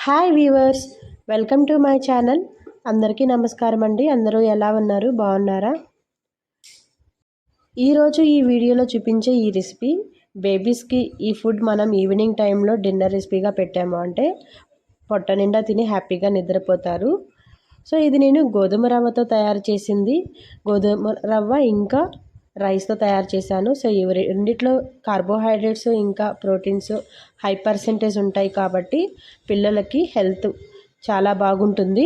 Hi weavers, welcome to my channel. అందరికీ నమస్కారం అండి. అందరూ ఎలా ఉన్నారు? బాగున్నారా? ఈరోజు ఈ వీడియోలో చూపించే ఈ రెసిపీ బేబీస్కి ఈ ఫుడ్ మనం ఈవినింగ్ టైంలో డిన్నర్ రెసిపీగా పెట్టాము అంటే పొట్ట నిండా తిని హ్యాపీగా నిద్రపోతారు. సో ఇది నేను గోధుమ రవ్వతో తయారు చేసింది. గోధుమ రవ్వ ఇంకా రైస్తో తయారు చేశాను. సో ఇవి రెండిట్లో కార్బోహైడ్రేట్స్ ఇంకా ప్రోటీన్స్ హై పర్సెంటేజ్ ఉంటాయి కాబట్టి పిల్లలకి హెల్త్ చాలా బాగుంటుంది.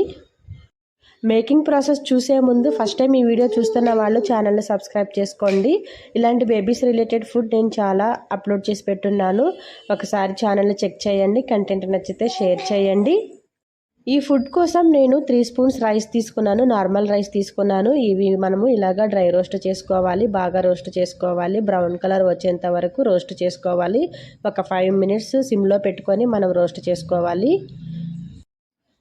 మేకింగ్ ప్రాసెస్ చూసే ముందు ఫస్ట్ టైం ఈ వీడియో చూస్తున్న వాళ్ళు ఛానల్ని సబ్స్క్రైబ్ చేసుకోండి. ఇలాంటి బేబీస్ రిలేటెడ్ ఫుడ్ నేను చాలా అప్లోడ్ చేసి పెట్టున్నాను. ఒకసారి ఛానల్ని చెక్ చేయండి. కంటెంట్ నచ్చితే షేర్ చేయండి. ఈ ఫుడ్ కోసం నేను 3 స్పూన్స్ రైస్ తీసుకున్నాను. నార్మల్ రైస్ తీసుకున్నాను. ఇవి మనము ఇలాగా డ్రై రోస్ట్ చేసుకోవాలి. బాగా రోస్ట్ చేసుకోవాలి. బ్రౌన్ కలర్ వచ్చేంత వరకు రోస్ట్ చేసుకోవాలి. ఒక 5 మినిట్స్ సిమ్లో పెట్టుకొని మనం రోస్ట్ చేసుకోవాలి.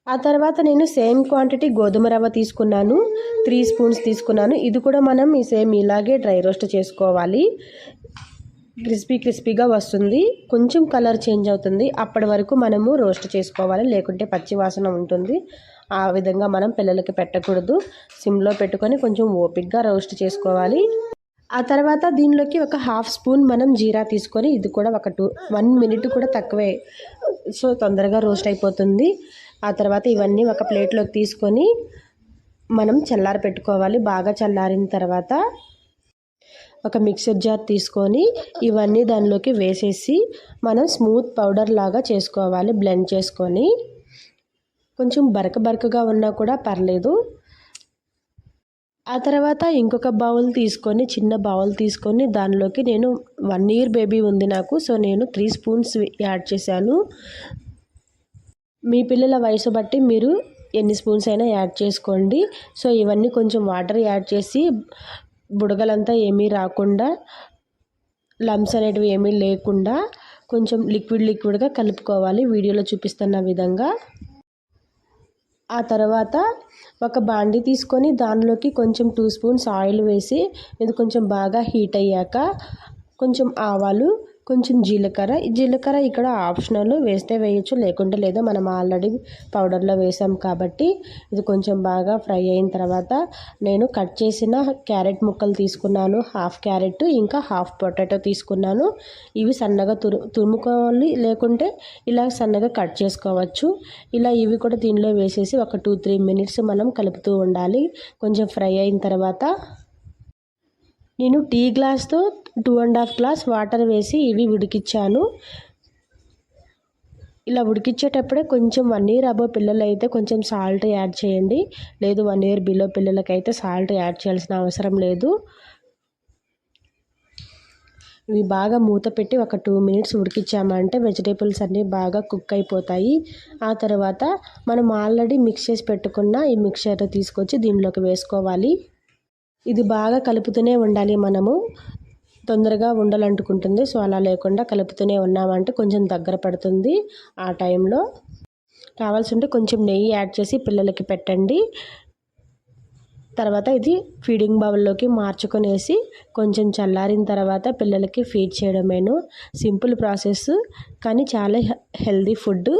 ఆ తర్వాత నేను సేమ్ క్వాంటిటీ గోధుమ రవ్వ తీసుకున్నాను. 3 స్పూన్స్ తీసుకున్నాను. ఇది కూడా మనం సేమ్ ఇలాగే డ్రై రోస్ట్ చేసుకోవాలి. క్రిస్పీగా వస్తుంది. కొంచెం కలర్ చేంజ్ అవుతుంది. అప్పటి వరకు మనము రోస్ట్ చేసుకోవాలి, లేకుంటే పచ్చి వాసన ఉంటుంది. ఆ విధంగా మనం పిల్లలకి పెట్టకూడదు. సిమ్లో పెట్టుకొని కొంచెం ఓపిక్గా రోస్ట్ చేసుకోవాలి. ఆ తర్వాత దీనిలోకి ఒక 1/2 స్పూన్ మనం జీరా తీసుకొని, ఇది కూడా ఒక 1 మినిట్ కూడా తక్కువే, సో తొందరగా రోస్ట్ అయిపోతుంది. ఆ తర్వాత ఇవన్నీ ఒక ప్లేట్లోకి తీసుకొని మనం చల్లారి పెట్టుకోవాలి. బాగా చల్లారిన తర్వాత ఒక మిక్సర్ జార్ తీసుకొని ఇవన్నీ దానిలోకి వేసేసి మనం స్మూత్ పౌడర్ లాగా చేసుకోవాలి. బ్లెండ్ చేసుకొని కొంచెం బరకగా ఉన్నా కూడా పర్లేదు. ఆ తర్వాత ఇంకొక బౌల్ తీసుకొని, చిన్న బౌల్ తీసుకొని దానిలోకి నేను 1 ఇయర్ బేబీ ఉంది నాకు, సో నేను 3 స్పూన్స్ యాడ్ చేశాను. మీ పిల్లల వయసు బట్టి మీరు ఎన్ని స్పూన్స్ అయినా యాడ్ చేసుకోండి. సో ఇవన్నీ కొంచెం వాటర్ యాడ్ చేసి బుడగలంతా ఏమీ రాకుండా, లమ్స్ అనేటివి ఏమీ లేకుండా కొంచెం లిక్విడ్గా కలుపుకోవాలి వీడియోలో చూపిస్తున్న విధంగా. ఆ తర్వాత ఒక బాండి తీసుకొని దానిలోకి కొంచెం 2 స్పూన్స్ ఆయిల్ వేసి, ఇది కొంచెం బాగా హీట్ అయ్యాక కొంచెం ఆవాలు, కొంచెం జీలకర్ర ఇక్కడ ఆప్షనల్, వేస్తే వేయచ్చు లేకుంటే లేదా. మనం ఆల్రెడీ పౌడర్లో వేసాం కాబట్టి ఇది కొంచెం బాగా ఫ్రై అయిన తర్వాత నేను కట్ చేసిన క్యారెట్ ముక్కలు తీసుకున్నాను. 1/2 క్యారెట్ ఇంకా 1/2 పొటాటో తీసుకున్నాను. ఇవి సన్నగా తురుముకోవాలి, లేకుంటే ఇలా సన్నగా కట్ చేసుకోవచ్చు. ఇలా ఇవి కూడా దీనిలో వేసేసి ఒక 2-3 మినిట్స్ మనం కలుపుతూ ఉండాలి. కొంచెం ఫ్రై అయిన తర్వాత నేను టీ గ్లాస్తో 2.5 గ్లాస్ వాటర్ వేసి ఇవి ఉడికించాను. ఇలా ఉడికించేటప్పుడే కొంచెం 1 ఇయర్ అబోవ్ పిల్లలు అయితే కొంచెం సాల్ట్ యాడ్ చేయండి. లేదు 1 ఇయర్ బిలో పిల్లలకైతే సాల్ట్ యాడ్ చేయాల్సిన అవసరం లేదు. ఇవి బాగా మూత పెట్టి ఒక 2 మినిట్స్ ఉడికించామంటే వెజిటేబుల్స్ అన్నీ బాగా కుక్ అయిపోతాయి. ఆ తర్వాత మనం ఆల్రెడీ మిక్స్ చేసి పెట్టుకున్న ఈ మిక్చర్ తీసుకొచ్చి దీనిలోకి వేసుకోవాలి. ఇది బాగా కలుపుతూనే ఉండాలి. మనము తొందరగా ఉండలంటుకుంటుంది, సో అలా లేకుండా కలుపుతూనే ఉన్నామంటే కొంచెం దగ్గర పడుతుంది. ఆ టైంలో కావాల్సి ఉంటే కొంచెం నెయ్యి యాడ్ చేసి పిల్లలకి పెట్టండి. తర్వాత ఇది ఫీడింగ్ బౌల్లోకి మార్చుకొనేసి కొంచెం చల్లారిన తర్వాత పిల్లలకి ఫీడ్ చేయడమేను. సింపుల్ ప్రాసెస్ కానీ చాలా హెల్దీ ఫుడ్.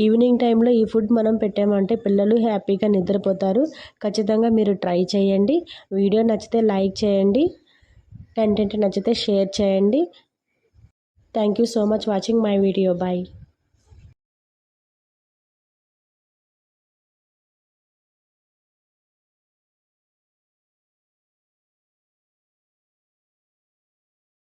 ఈవినింగ్ టైంలో ఈ ఫుడ్ మనం పెట్టామంటే పిల్లలు హ్యాపీగా నిద్రపోతారు. ఖచ్చితంగా మీరు ట్రై చేయండి. వీడియో నచ్చితే లైక్ చేయండి. కంటెంట్ నచ్చితే షేర్ చేయండి. Thank you so much watching my video. Bye.